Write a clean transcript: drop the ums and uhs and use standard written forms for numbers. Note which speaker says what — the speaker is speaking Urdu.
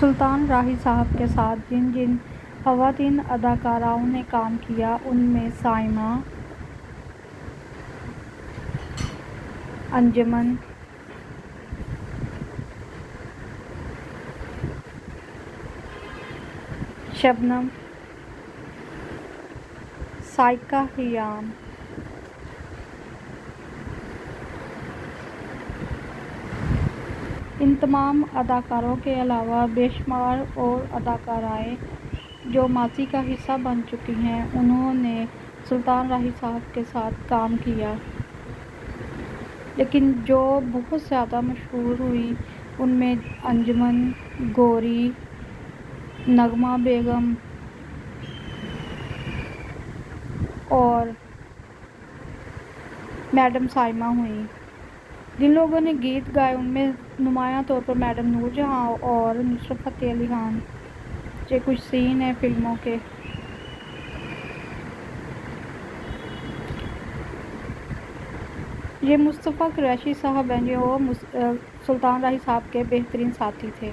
Speaker 1: سلطان راہی صاحب کے ساتھ جن جن خواتین اداکاراؤں نے کام کیا ان میں سائمہ، انجمن، شبنم، سائقہ ریان، ان تمام اداکاروں کے علاوہ بے شمار اور اداکارائیں جو ماضی کا حصہ بن چکی ہیں انہوں نے سلطان راہی صاحب کے ساتھ کام کیا، لیکن جو بہت زیادہ مشہور ہوئی ان میں انجمن، گوری، نغمہ بیگم اور میڈم سائمہ ہوئیں۔ جن لوگوں نے گیت گائے ان میں نمایاں طور پر میڈم نور جہاں اور نصرت فتح علی خان۔ یہ کچھ سین ہیں فلموں کے۔ یہ مصطفیٰ قریشی صاحب ہیں جو سلطان راہی صاحب کے بہترین ساتھی تھے۔